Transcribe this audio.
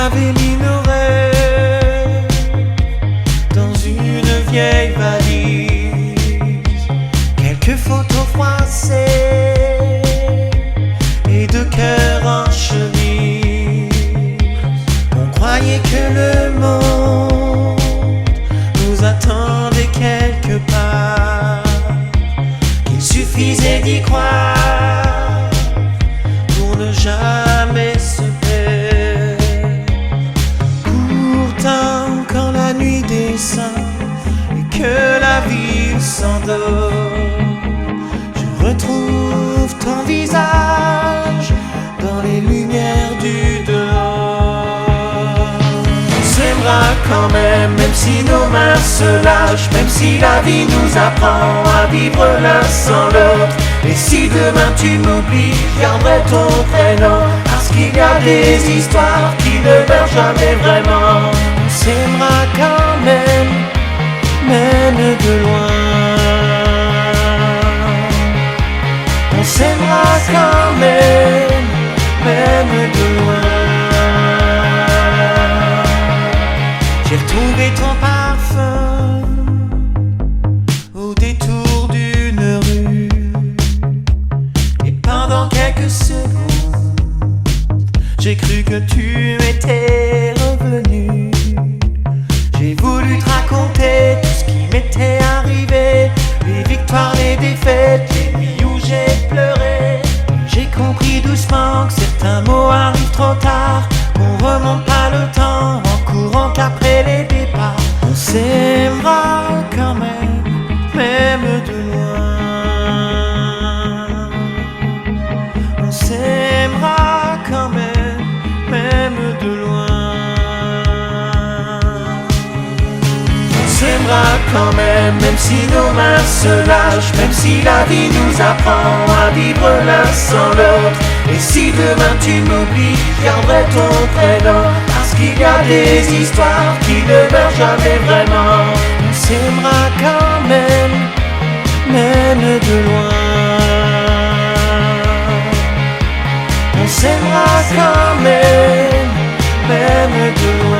avait mis nos rêves dans une vieille valise, quelques photos froissées et de cœurs en chemise. On croyait que le monde nous attendait quelque part, qu'il suffisait d'y croire pour ne jamais se perdre. Pourtant, quand la nuit descend et que la ville s'endort, je retrouve ton visage dans les lumières du dehors. On s'aimera quand même si nos mains se lâchent, même si la vie nous apprend à vivre l'un sans l'autre. Et si demain tu m'oublies, je garderai ton prénom, parce qu'il y a des histoires qui ne meurent jamais vraiment. On s'aimera quand même de loin. On s'aimera quand même de loin. J'ai retrouvé ton parfum au détour d'une rue, et pendant quelques secondes, j'ai cru que tu étais revenu. J'ai voulu te raconter tout ce qui m'était arrivé, les victoires, les défaites, les nuits où j'ai pleuré. J'ai compris doucement que certains mots arrivent trop tard, qu'on remonte pas le temps en courant qu'après les départs. On s'aimera quand même de loin. On s'aimera quand même de loin. On s'aimera quand même si nos mains se lâchent, même si la vie nous apprend à vivre l'un sans l'autre. Et si demain tu m'oublies, je garderai ton prénom, parce qu'il y a des histoires qui ne meurent jamais vraiment. On s'aimera quand même de loin. On s'aimera quand même de loin.